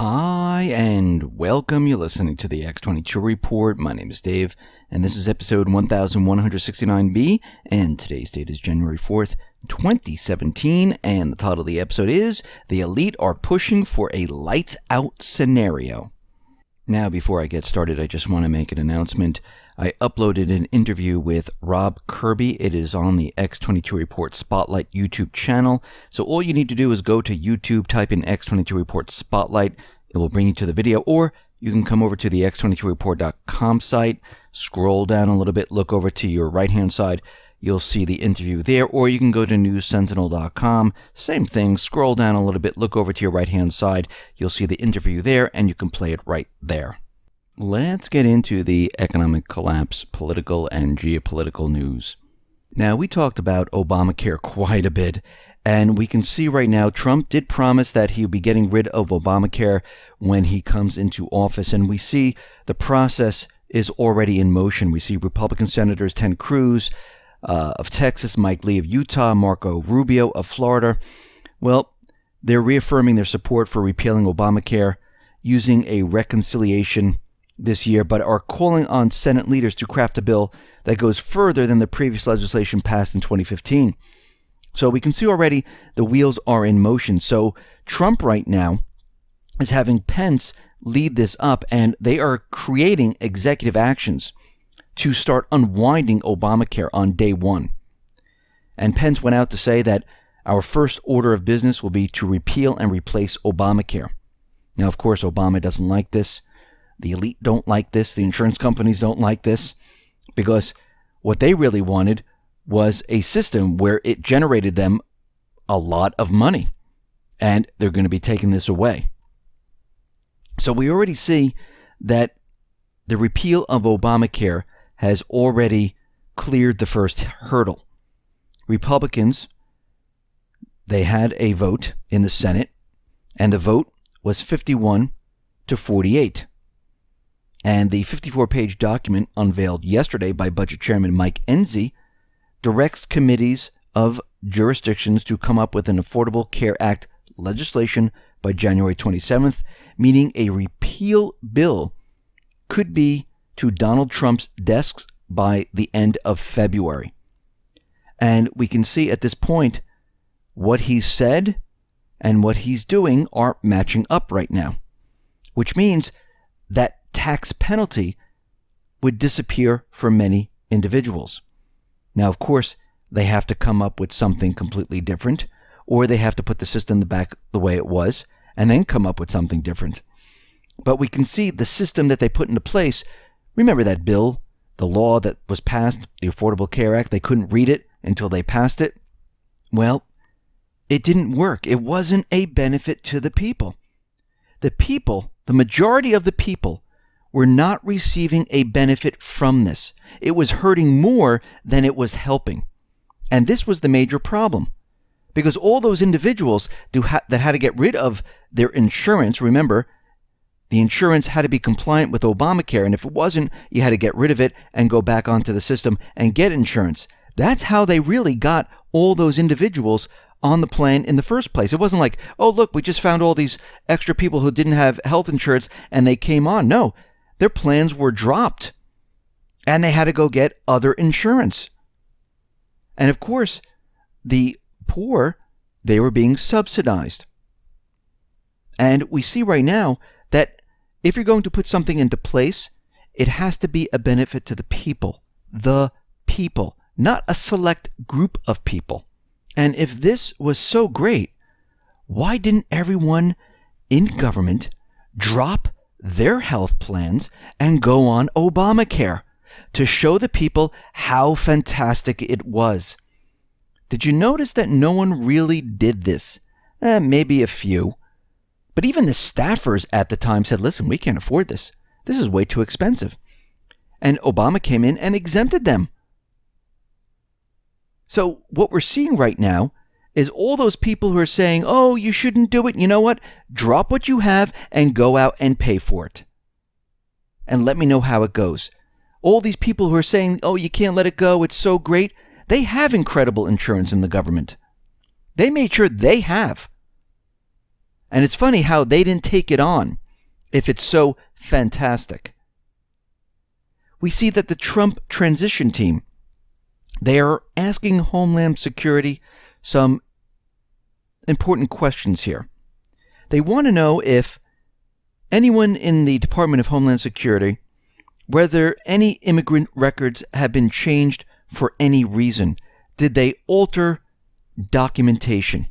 Hi, and welcome. You're listening to the X22 Report. My name is Dave, and this is episode 1169B, and today's date is January 4th, 2017, and the title of the episode is The Elite Are Pushing for a Lights Out Scenario. Now, before I get started, I just want to make an announcement. I uploaded an interview with Rob Kirby. It is on the X22 Report Spotlight YouTube channel. So all you need to do is go to YouTube, type in X22 Report Spotlight. It will bring you to the video, or you can come over to the x22report.com site, scroll down a little bit, look over to your right-hand side. You'll see the interview there, or you can go to newssentinel.com. Same thing, scroll down a little bit, look over to your right-hand side. You'll see the interview there, and you can play it right there. Let's get into the economic collapse, political and geopolitical news. Now, we talked about Obamacare quite a bit, and we can see right now Trump did promise that he'll be getting rid of Obamacare when he comes into office, and we see the process is already in motion. We see Republican Senators Ted Cruz of Texas, Mike Lee of Utah, Marco Rubio of Florida. Well, they're reaffirming their support for repealing Obamacare using a reconciliation this year, but are calling on Senate leaders to craft a bill that goes further than the previous legislation passed in 2015. So we can see already the wheels are in motion. So Trump right now is having Pence lead this up, and they are creating executive actions to start unwinding Obamacare on day one. And Pence went out to say that our first order of business will be to repeal and replace Obamacare. Now, of course, Obama doesn't like this. The elite don't like this. The insurance companies don't like this, because what they really wanted was a system where it generated them a lot of money, and they're going to be taking this away. So we already see that the repeal of Obamacare has already cleared the first hurdle. Republicans, they had a vote in the Senate, and the vote was 51-48. And the 54-page document unveiled yesterday by Budget Chairman Mike Enzi directs committees of jurisdictions to come up with an Affordable Care Act legislation by January 27th, meaning a repeal bill could be to Donald Trump's desks by the end of February. And we can see at this point what he said and what he's doing are matching up right now, which means that tax penalty would disappear for many individuals. Now, of course, they have to come up with something completely different, or they have to put the system back the way it was and then come up with something different. But we can see the system that they put into place. Remember that bill, the law that was passed, the Affordable Care Act? They couldn't read it until they passed it. Well, it didn't work. It wasn't a benefit to the people. The people, the majority of the people, were not receiving a benefit from this. It was hurting more than it was helping. And this was the major problem, because all those individuals that had to get rid of their insurance, remember, the insurance had to be compliant with Obamacare, and if it wasn't, you had to get rid of it and go back onto the system and get insurance. That's how they really got all those individuals on the plan in the first place. It wasn't like, oh, look, we just found all these extra people who didn't have health insurance and they came on. No. Their plans were dropped, and they had to go get other insurance. And of course, the poor, they were being subsidized. And we see right now that if you're going to put something into place, it has to be a benefit to the people, not a select group of people. And if this was so great, why didn't everyone in government drop their health plans and go on Obamacare to show the people how fantastic it was? Did you notice that no one really did this? Maybe a few. But even the staffers at the time said, listen, we can't afford this. This is way too expensive. And Obama came in and exempted them. So what we're seeing right now is all those people who are saying, oh, you shouldn't do it. You know what? Drop what you have and go out and pay for it. And let me know how it goes. All these people who are saying, oh, you can't let it go, it's so great. They have incredible insurance in the government. They made sure they have. And it's funny how they didn't take it on if it's so fantastic. We see that the Trump transition team, they are asking Homeland Security some important questions here. They want to know if anyone in the Department of Homeland Security, whether any immigrant records have been changed for any reason. Did they alter documentation?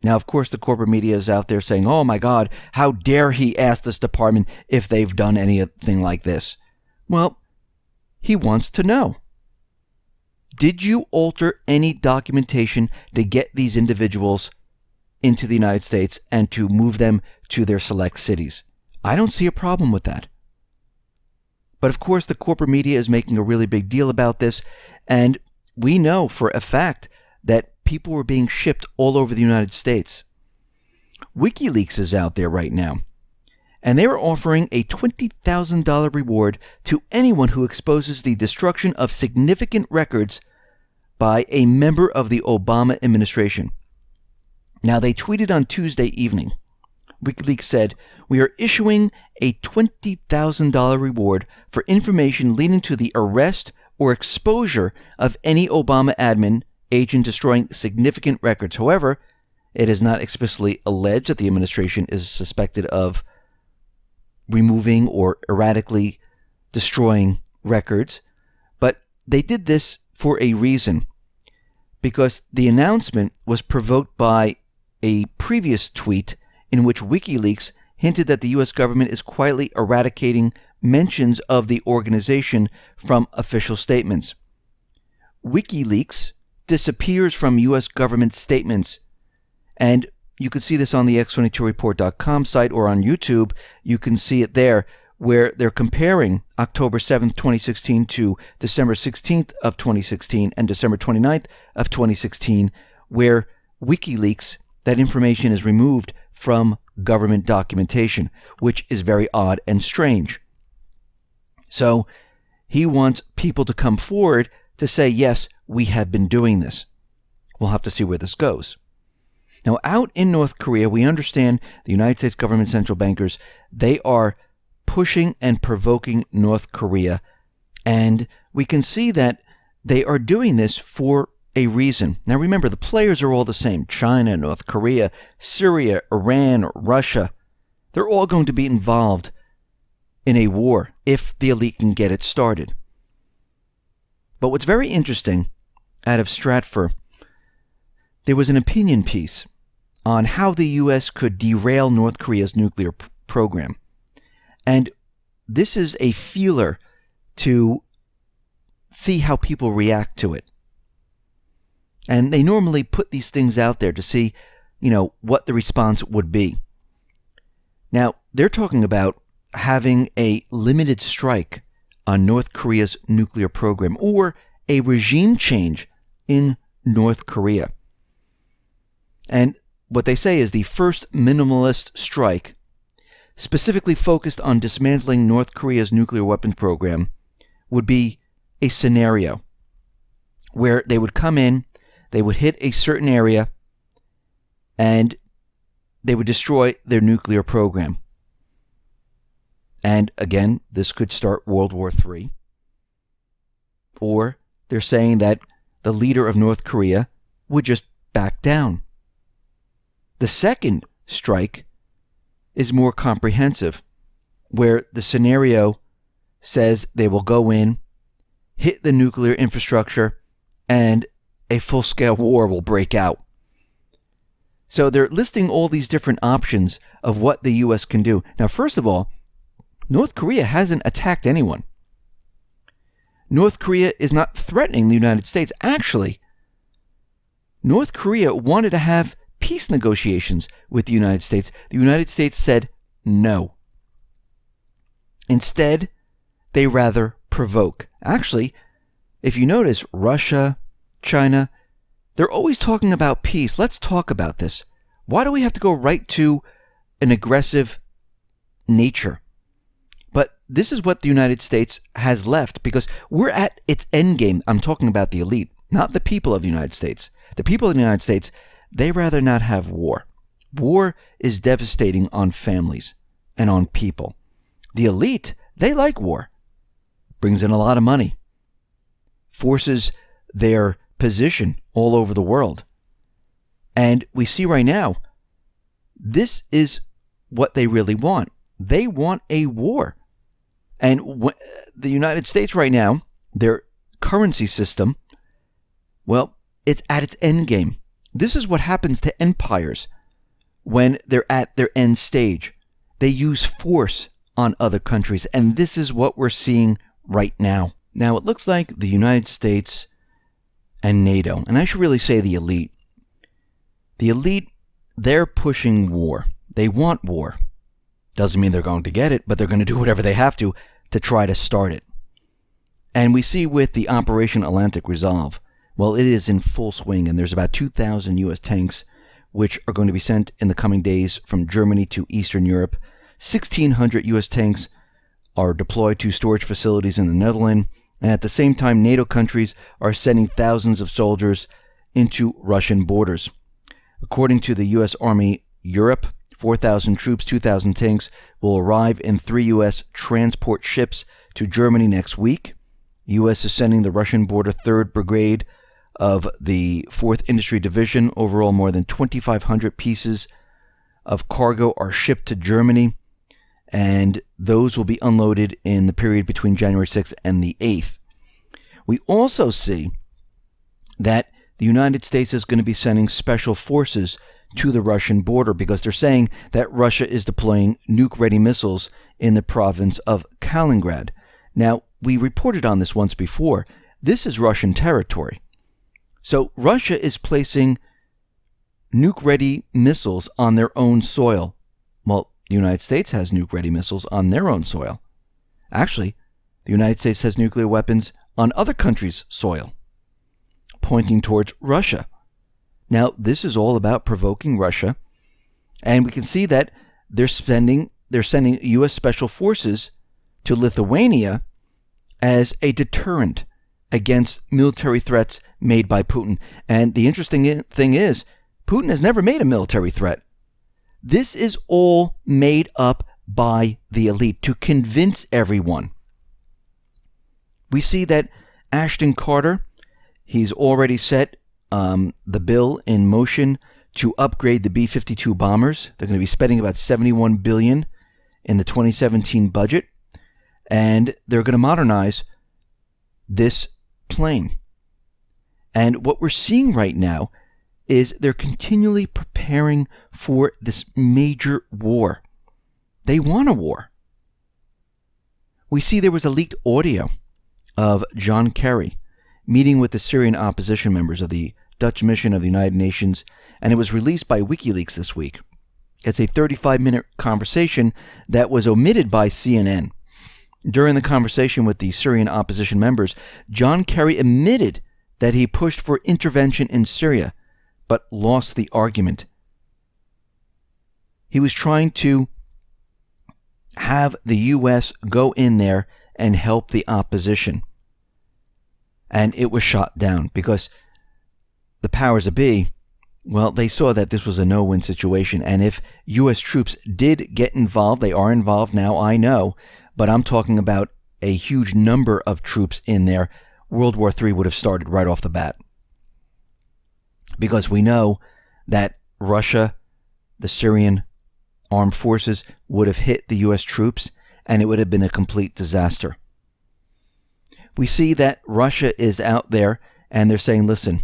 Now, of course, the corporate media is out there saying, oh my God, how dare he ask this department if they've done anything like this? Well, he wants to know. Did you alter any documentation to get these individuals into the United States and to move them to their select cities? I don't see a problem with that. But of course, the corporate media is making a really big deal about this, and we know for a fact that people were being shipped all over the United States. WikiLeaks is out there right now, and they are offering a $20,000 reward to anyone who exposes the destruction of significant records by a member of the Obama administration. Now, they tweeted on Tuesday evening. WikiLeaks said, "We are issuing a $20,000 reward for information leading to the arrest or exposure of any Obama admin agent destroying significant records. However, it is not explicitly alleged that the administration is suspected of removing or erratically destroying records, but they did this for a reason, because the announcement was provoked by a previous tweet in which WikiLeaks hinted that the U.S. government is quietly eradicating mentions of the organization from official statements. WikiLeaks disappears from U.S. government statements, and you can see this on the X22Report.com site or on YouTube. You can see it there, where they're comparing October 7th, 2016 to December 16th of 2016 and December 29th of 2016, where WikiLeaks, that information is removed from government documentation, which is very odd and strange. So he wants people to come forward to say, yes, we have been doing this. We'll have to see where this goes. Now, out in North Korea, we understand the United States government central bankers, they are pushing and provoking North Korea, and we can see that they are doing this for a reason. Now remember, the players are all the same. China, North Korea, Syria, Iran, Russia. They're all going to be involved in a war if the elite can get it started. But what's very interesting, out of Stratfor, there was an opinion piece on how the U.S. could derail North Korea's nuclear program. And this is a feeler to see how people react to it. And they normally put these things out there to see, what the response would be. Now, they're talking about having a limited strike on North Korea's nuclear program, or a regime change in North Korea. And what they say is the first minimalist strike, specifically focused on dismantling North Korea's nuclear weapons program, would be a scenario where they would come in, they would hit a certain area, and they would destroy their nuclear program. And again, this could start World War III. Or they're saying that the leader of North Korea would just back down. The second strike is more comprehensive, where the scenario says they will go in, hit the nuclear infrastructure, and a full-scale war will break out. So they're listing all these different options of what the U.S. can do. Now, first of all, North Korea hasn't attacked anyone. North Korea is not threatening the United States. Actually, North Korea wanted to have peace negotiations with the United States. The United States said no. Instead, they rather provoke. Actually, if you notice, Russia, China, they're always talking about peace. Let's talk about this. Why do we have to go right to an aggressive nature? But this is what the United States has left, because we're at its end game. I'm talking about the elite, not the people of the United States. The people of the United States, they rather not have war. War is devastating on families and on people. The elite, they like war. Brings in a lot of money. Forces their position all over the world. And we see right now, this is what they really want. They want a war. And the United States right now, their currency system, well, it's at its end game. This is what happens to empires when they're at their end stage. They use force on other countries, and this is what we're seeing right now. Now, it looks like the United States and NATO, and I should really say the elite, they're pushing war. They want war. Doesn't mean they're going to get it, but they're going to do whatever they have to try to start it. And we see with the Operation Atlantic Resolve, well, it is in full swing, and there's about 2,000 U.S. tanks which are going to be sent in the coming days from Germany to Eastern Europe. 1,600 U.S. tanks are deployed to storage facilities in the Netherlands, and at the same time, NATO countries are sending thousands of soldiers into Russian borders. According to the U.S. Army Europe, 4,000 troops, 2,000 tanks will arrive in 3 U.S. transport ships to Germany next week. The U.S. is sending the Russian border 3rd Brigade of the 4th Industry Division. Overall, more than 2,500 pieces of cargo are shipped to Germany, and those will be unloaded in the period between January 6th and the 8th. We also see that the United States is going to be sending special forces to the Russian border because they're saying that Russia is deploying nuke-ready missiles in the province of Kaliningrad. Now, we reported on this once before. This is Russian territory. So Russia is placing nuke-ready missiles on their own soil. Well, the United States has nuke-ready missiles on their own soil. Actually, the United States has nuclear weapons on other countries' soil, pointing towards Russia. Now, this is all about provoking Russia, and we can see that they're sending U.S. Special Forces to Lithuania as a deterrent against military threats made by Putin. And the interesting thing is, Putin has never made a military threat. This is all made up by the elite to convince everyone. We see that Ashton Carter, he's already set the bill in motion to upgrade the B-52 bombers. They're going to be spending about $71 billion in the 2017 budget, and they're going to modernize this plane. And what we're seeing right now is they're continually preparing for this major war. They want a war. We see there was a leaked audio of John Kerry meeting with the Syrian opposition members of the Dutch mission of the United Nations, and it was released by WikiLeaks this week. It's a 35-minute conversation that was omitted by CNN. During the conversation with the Syrian opposition members, John Kerry admitted that he pushed for intervention in Syria, but lost the argument. He was trying to have the U.S. go in there and help the opposition. And it was shot down because the powers that be, well, they saw that this was a no-win situation. And if U.S. troops did get involved, they are involved now, I know, but I'm talking about a huge number of troops in there, World War III would have started right off the bat. Because we know that Russia, the Syrian armed forces, would have hit the U.S. troops, and it would have been a complete disaster. We see that Russia is out there, and they're saying, listen,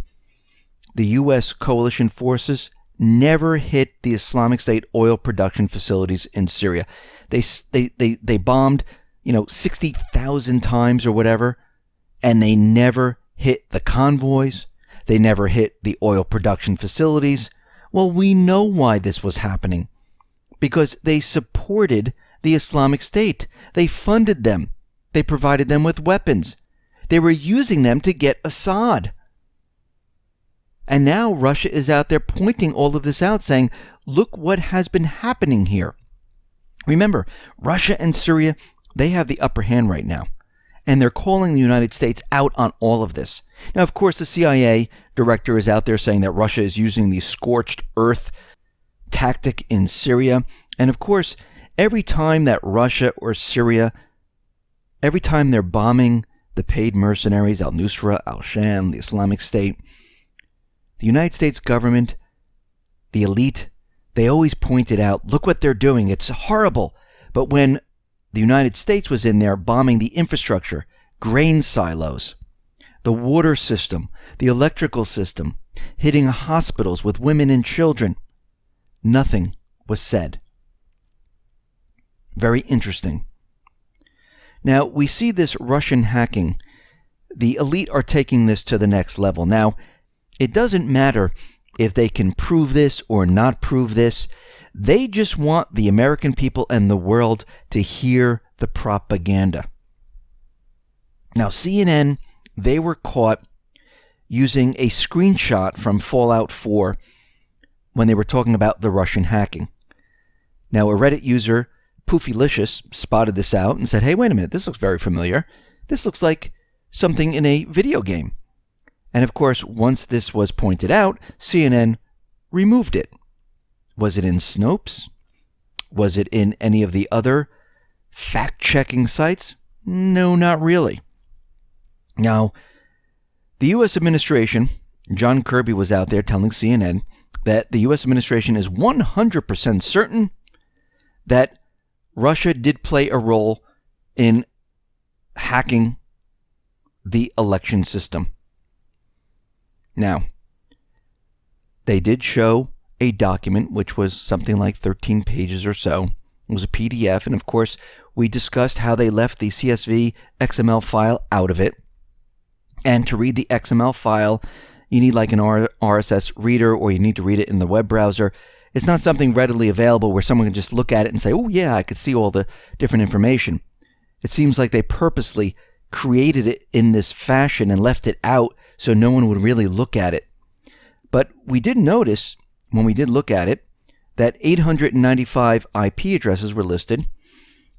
the U.S. coalition forces never hit the Islamic State oil production facilities in Syria. They bombed, 60,000 times or whatever, and they never hit the convoys. They never hit the oil production facilities. Well, we know why this was happening. Because they supported the Islamic State. They funded them. They provided them with weapons. They were using them to get Assad. And now Russia is out there pointing all of this out, saying, look what has been happening here. Remember, Russia and Syria, they have the upper hand right now. And they're calling the United States out on all of this. Now, of course, the CIA director is out there saying that Russia is using these scorched earth tactic in Syria. And of course, every time that Russia or Syria, every time they're bombing the paid mercenaries, al-Nusra, al-Sham, the Islamic State, the United States government, the elite, they always pointed out, look what they're doing, it's horrible. But when the United States was in there bombing the infrastructure, grain silos, the water system, the electrical system, hitting hospitals with women and children, nothing was said. Very interesting. Now, we see this Russian hacking. The elite are taking this to the next level. Now, it doesn't matter if they can prove this or not prove this. They just want the American people and the world to hear the propaganda. Now, CNN, they were caught using a screenshot from Fallout 4 when they were talking about the Russian hacking. Now, a Reddit user, Poofylicious, spotted this out and said, hey, wait a minute, this looks very familiar. This looks like something in a video game. And of course, once this was pointed out, CNN removed it. Was it in Snopes? Was it in any of the other fact-checking sites? No, not really. Now, the U.S. administration, John Kirby was out there telling CNN that the U.S. administration is 100% certain that Russia did play a role in hacking the election system. Now, they did show a document which was something like 13 pages or so. It was a PDF, and of course, we discussed how they left the CSV XML file out of it. And to read the XML file, you need like an RSS reader, or you need to read it in the web browser. It's not something readily available where someone can just look at it and say, oh yeah, I could see all the different information. It seems like they purposely created it in this fashion and left it out so no one would really look at it. But we did notice, when we did look at it, that 895 IP addresses were listed.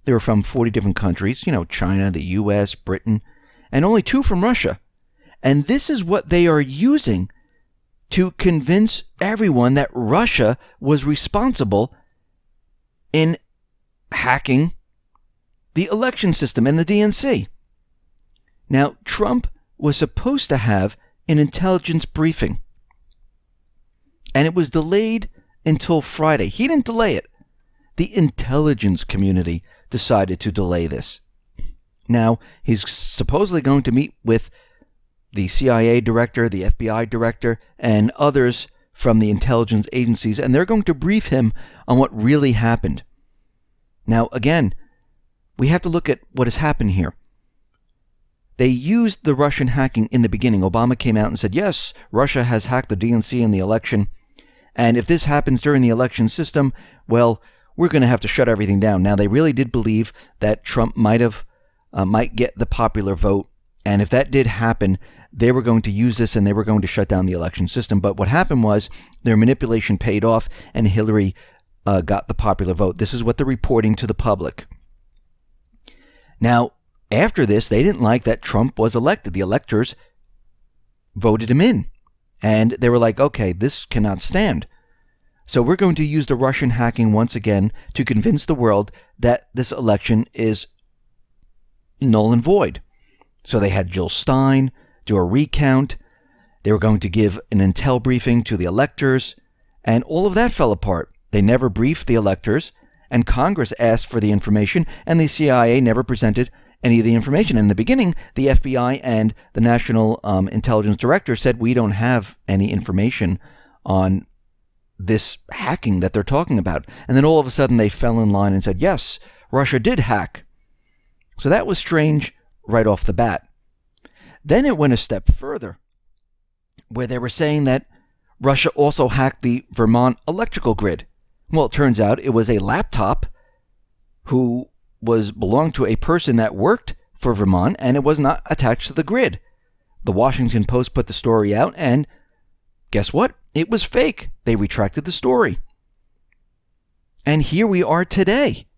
They were from 40 different countries, China, the US, Britain, and only 2 from Russia. And this is what they are using to convince everyone that Russia was responsible in hacking the election system and the DNC. Now, Trump was supposed to have an intelligence briefing, and it was delayed until Friday. He didn't delay it. The intelligence community decided to delay this. Now, he's supposedly going to meet with the CIA director, the FBI director, and others from the intelligence agencies, and they're going to brief him on what really happened. Now, again, we have to look at what has happened here. They used the Russian hacking in the beginning. Obama came out and said, yes, Russia has hacked the DNC in the election, and if this happens during the election system, well, we're going to have to shut everything down. Now, they really did believe that Trump might get the popular vote, and if that did happen, they were going to use this and they were going to shut down the election system. But what happened was their manipulation paid off and Hillary got the popular vote. This is what they're reporting to the public. Now, after this, they didn't like that Trump was elected. The electors voted him in. And they were like, okay, this cannot stand. So we're going to use the Russian hacking once again to convince the world that this election is null and void. So they had Jill Stein do a recount. They were going to give an intel briefing to the electors, and all of that fell apart. They never briefed the electors, and Congress asked for the information, and the CIA never presented any of the information. In the beginning, the FBI and the National Intelligence Director said, we don't have any information on this hacking that they're talking about. And then all of a sudden they fell in line and said, yes, Russia did hack. So that was strange right off the bat. Then it went a step further, where they were saying that Russia also hacked the Vermont electrical grid. Well, it turns out it was a laptop who belonged to a person that worked for Vermont, and it was not attached to the grid. The Washington Post put the story out, and guess what? It was fake. They retracted the story. And here we are today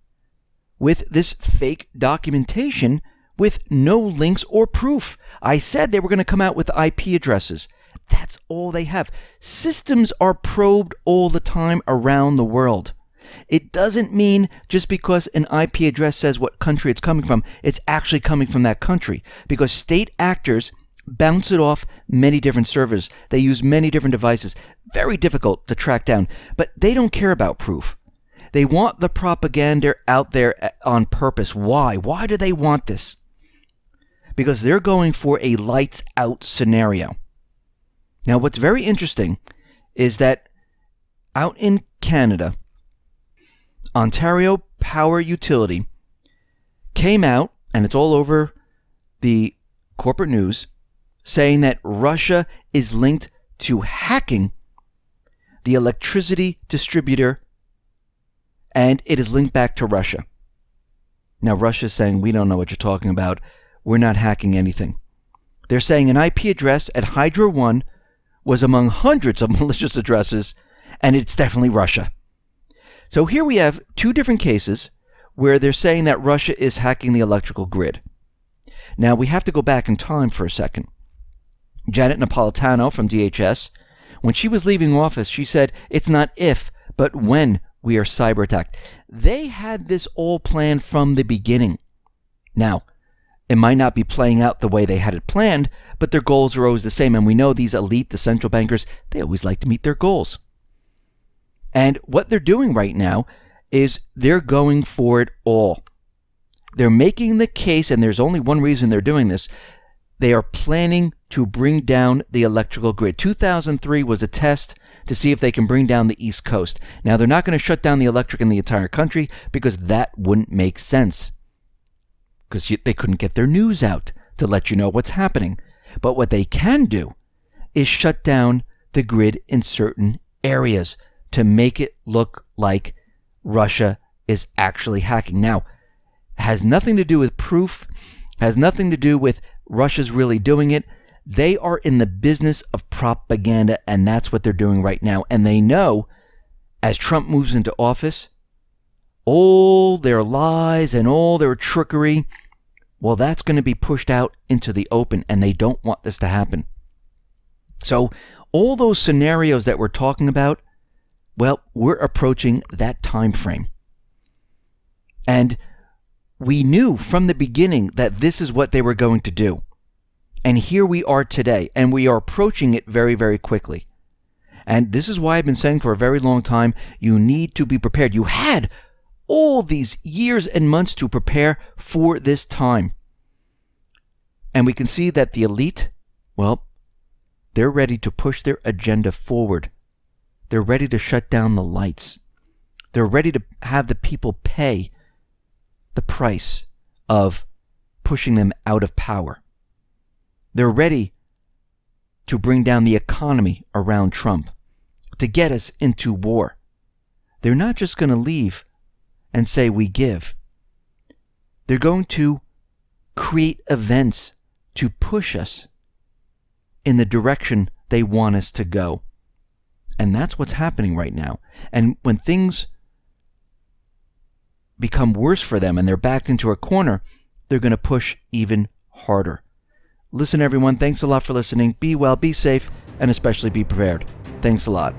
with this fake documentation with no links or proof. I said they were going to come out with IP addresses. That's all they have. Systems are probed all the time around the world. It doesn't mean just because an IP address says what country it's coming from, it's actually coming from that country. Because state actors bounce it off many different servers. They use many different devices. Very difficult to track down. But they don't care about proof. They want the propaganda out there on purpose. Why? Why do they want this? Because they're going for a lights out scenario. Now, what's very interesting is that out in Canada, Ontario Power Utility came out, and it's all over the corporate news, saying that Russia is linked to hacking the electricity distributor, and it is linked back to Russia. Now, Russia's saying, we don't know what you're talking about. We're not hacking anything. They're saying an IP address at Hydro 1 was among hundreds of malicious addresses, and it's definitely Russia. So here we have two different cases where they're saying that Russia is hacking the electrical grid. Now, we have to go back in time for a second. Janet Napolitano from DHS, when she was leaving office, she said, it's not if, but when we are cyber attacked. They had this all planned from the beginning. Now, it might not be playing out the way they had it planned, but their goals are always the same. And we know these elite, the central bankers, they always like to meet their goals. And what they're doing right now is they're going for it all. They're making the case, and there's only one reason they're doing this. They are planning to bring down the electrical grid. 2003 was a test to see if they can bring down the East Coast. Now, they're not going to shut down the electric in the entire country because that wouldn't make sense. Because they couldn't get their news out to let you know what's happening. But what they can do is shut down the grid in certain areas to make it look like Russia is actually hacking. Now, has nothing to do with proof, has nothing to do with Russia's really doing it. They are in the business of propaganda, and that's what they're doing right now. And they know, as Trump moves into office, all their lies and all their trickery, well, that's going to be pushed out into the open, and they don't want this to happen. So all those scenarios that we're talking about, well, we're approaching that time frame. And we knew from the beginning that this is what they were going to do. And here we are today, and we are approaching it very, very quickly. And this is why I've been saying for a very long time, you need to be prepared. You had all these years and months to prepare for this time. And we can see that the elite, well, they're ready to push their agenda forward. They're ready to shut down the lights. They're ready to have the people pay the price of pushing them out of power. They're ready to bring down the economy around Trump, to get us into war. They're not just going to leave and say we give. They're going to create events to push us in the direction they want us to go. And that's what's happening right now. And when things become worse for them and they're backed into a corner, they're going to push even harder. Listen, everyone, thanks a lot for listening. Be well, be safe, and especially be prepared. Thanks a lot.